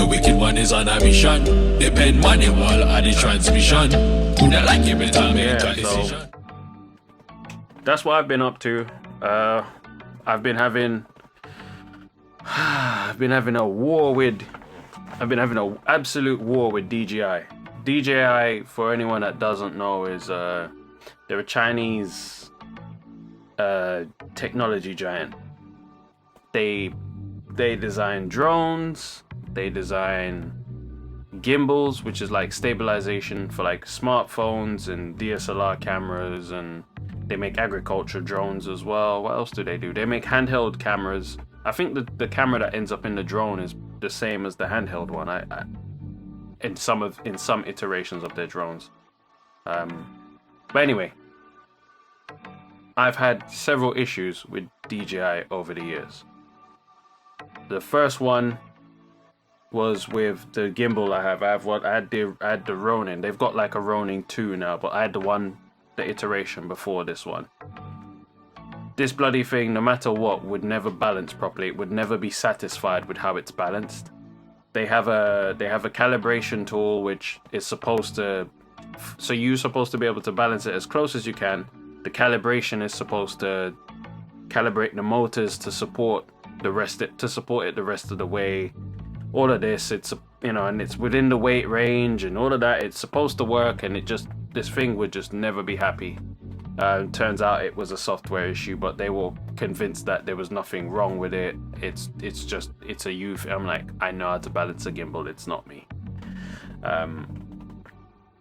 The wicked one is on a mission. The pen manual and the transmission. Who not like it, but tell me a decision. That's what I've been up to. I've been having a war with. I've been having an absolute war with DJI. DJI, for anyone that doesn't know, is they're a Chinese technology giant. They design drones. They design gimbals, which is like stabilization for like smartphones and DSLR cameras, and they make agriculture drones as well. What else do? They make handheld cameras. I think the camera that ends up in the drone is the same as the handheld one. In some iterations of their drones. But anyway, I've had several issues with DJI over the years. The first one was with the gimbal I have. I had the Ronin. They've got like a Ronin 2 now, but I had the iteration before this one. This bloody thing, no matter what, would never balance properly. It would never be satisfied with how it's balanced. They have a calibration tool which is supposed to, so you're supposed to be able to balance it as close as you can. The calibration is supposed to calibrate the motors to support the rest of the way. All of this, it's and it's within the weight range and all of that. It's supposed to work, and this thing would just never be happy. Turns out it was a software issue, but they were convinced that there was nothing wrong with it. It's a youth. I'm like, I know how to balance a gimbal. It's not me.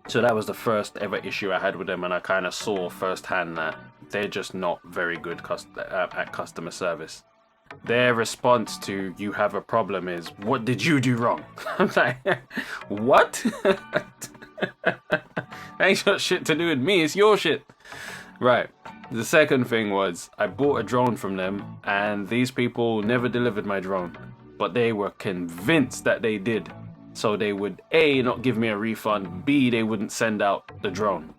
So that was the first ever issue I had with them, and I kind of saw firsthand that they're just not very good at customer service. Their response to "you have a problem" is, "What did you do wrong?" I'm like, what? Ain't got shit to do with me. It's your shit. Right. The second thing was I bought a drone from them, and these people never delivered my drone, but they were convinced that they did. So they would A, not give me a refund, B, they wouldn't send out the drone.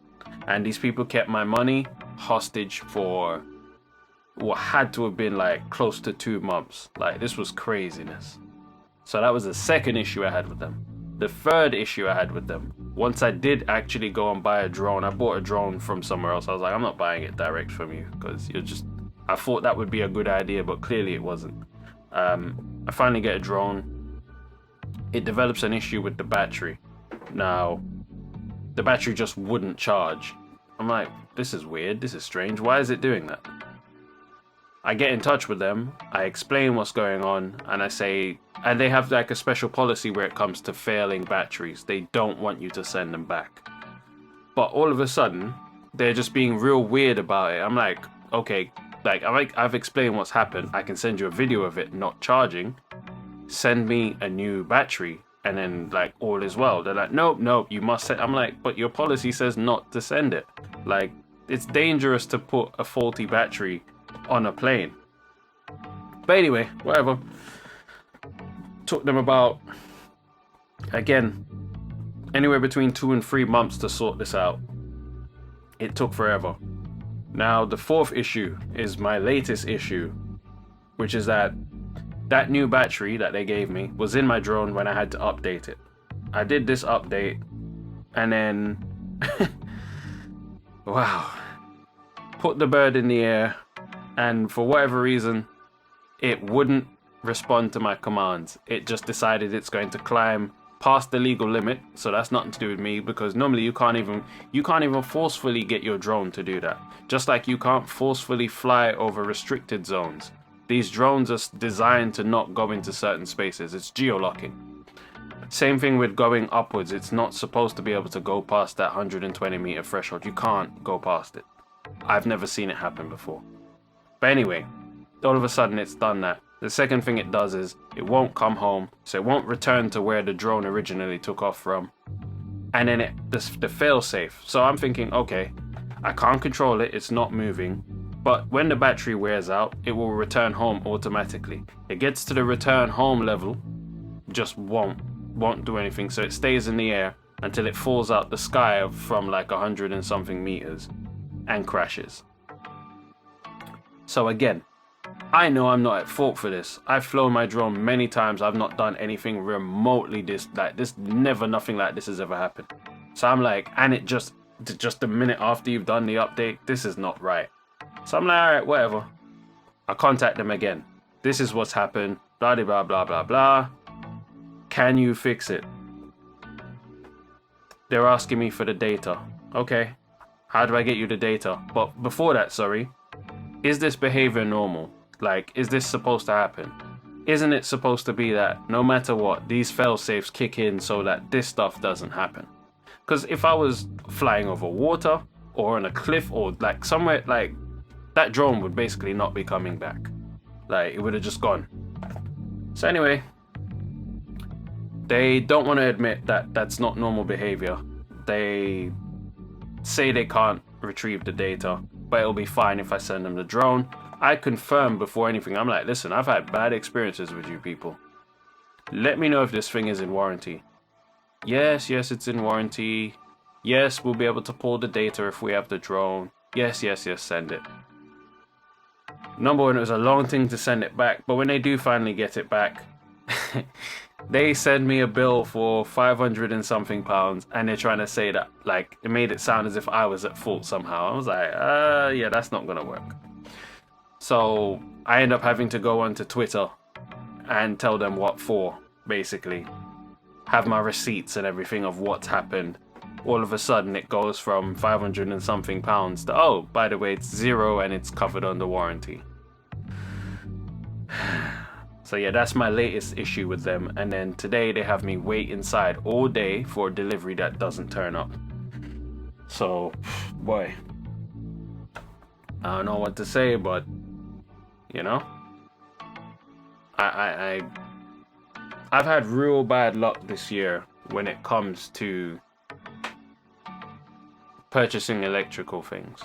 And these people kept my money hostage for what had to have been like close to 2 months. Like, this was craziness. So that was the second issue I had with them. The third issue I had with them, once I did actually go and buy a drone, I bought a drone from somewhere else. I was like, I'm not buying it direct from you, because I thought that would be a good idea, but clearly it wasn't. I finally get a drone. It develops an issue with the battery. Now, the battery just wouldn't charge. I'm like, this is weird, this is strange, why is it doing that? I get in touch with them, I explain what's going on, and I say, and they have like a special policy where it comes to failing batteries. They don't want you to send them back. But all of a sudden, they're just being real weird about it. I'm like, okay, I've explained what's happened. I can send you a video of it not charging. Send me a new battery, and then like all is well. They're like, nope, you must send. I'm like, but your policy says not to send it. Like, it's dangerous to put a faulty battery on a plane. But anyway, whatever. Took them about, again, anywhere between 2 and 3 months to sort this out. It took forever. Now, the fourth issue is my latest issue, which is that new battery that they gave me was in my drone when I had to update it. I did this update, and then, wow, put the bird in the air, and for whatever reason, it wouldn't respond to my commands. It just decided it's going to climb past the legal limit, so that's nothing to do with me, because normally you can't even forcefully get your drone to do that. Just like you can't forcefully fly over restricted zones. These drones are designed to not go into certain spaces. It's geolocking. Same thing with going upwards. It's not supposed to be able to go past that 120 meter threshold. You can't go past it. I've never seen it happen before. But anyway, all of a sudden it's done that. The second thing it does is it won't come home, so it won't return to where the drone originally took off from. And then the fail-safe. So I'm thinking, okay, I can't control it, it's not moving, but when the battery wears out, it will return home automatically. It gets to the return home level, just won't do anything, so it stays in the air until it falls out the sky from like 100 and something meters and crashes. So again, I know I'm not at fault for this. I've flown my drone many times. I've not done anything remotely never, nothing like this has ever happened. So I'm like, and it just a minute after you've done the update, this is not right. So I'm like, all right, whatever. I contact them again. This is what's happened. Blah, blah, blah, blah, blah. Can you fix it? They're asking me for the data. Okay. How do I get you the data? But before that, sorry, is this behavior normal? Like, is this supposed to happen? Isn't it supposed to be that no matter what, these fail-safes kick in so that this stuff doesn't happen? Because if I was flying over water or on a cliff or like somewhere, like that drone would basically not be coming back. Like, it would have just gone. So anyway, they don't want to admit that that's not normal behavior. They say they can't retrieve the data, but it'll be fine if I send them the drone. I confirm before anything. I'm like, listen, I've had bad experiences with you people. Let me know if this thing is in warranty. Yes, it's in warranty. Yes, we'll be able to pull the data if we have the drone. Yes, send it. Number one, it was a long thing to send it back, but when they do finally get it back, they send me a bill for 500 and something pounds, and they're trying to say that, like, it made it sound as if I was at fault somehow. I was like, yeah, that's not gonna work. So I end up having to go onto Twitter and tell them what for, basically. Have my receipts and everything of what's happened. All of a sudden it goes from 500 and something pounds to, oh, by the way, it's zero and it's covered under warranty. So yeah, that's my latest issue with them. And then today they have me wait inside all day for a delivery that doesn't turn up. So, boy, I don't know what to say, but you know, I've had real bad luck this year when it comes to purchasing electrical things.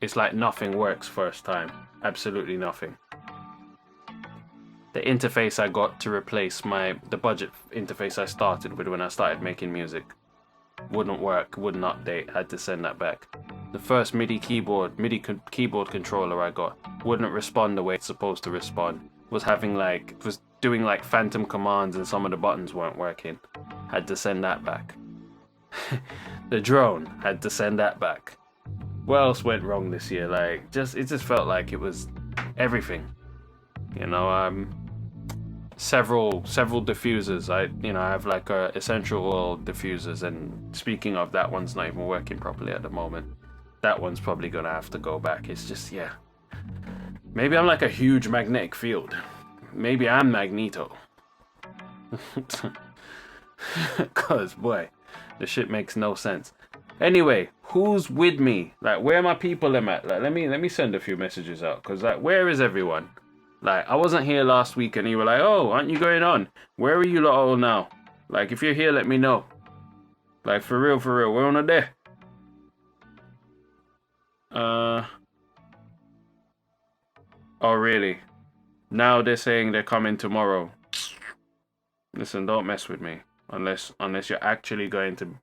It's like nothing works first time. Absolutely nothing. The interface I got to replace the budget interface I started with when I started making music wouldn't work, wouldn't update, had to send that back. The first MIDI keyboard controller I got wouldn't respond the way it's supposed to respond. Was doing like phantom commands and some of the buttons weren't working. Had to send that back. The drone, had to send that back. What else went wrong this year? Like, it just felt like it was everything. You know, several diffusers. I have like essential oil diffusers, and speaking of, that one's not even working properly at the moment. That one's probably gonna have to go back. It's just, yeah. Maybe I'm like a huge magnetic field. Maybe I'm Magneto. Cause boy, the shit makes no sense. Anyway, who's with me? Like, where are my people at? Like, let me send a few messages out. Cause like, where is everyone? Like, I wasn't here last week and you were like, oh, aren't you going on? Where are you lot all now? Like, if you're here, let me know. Like, for real, we're on a day. Oh, really? Now they're saying they're coming tomorrow. Listen, don't mess with me. Unless you're actually going to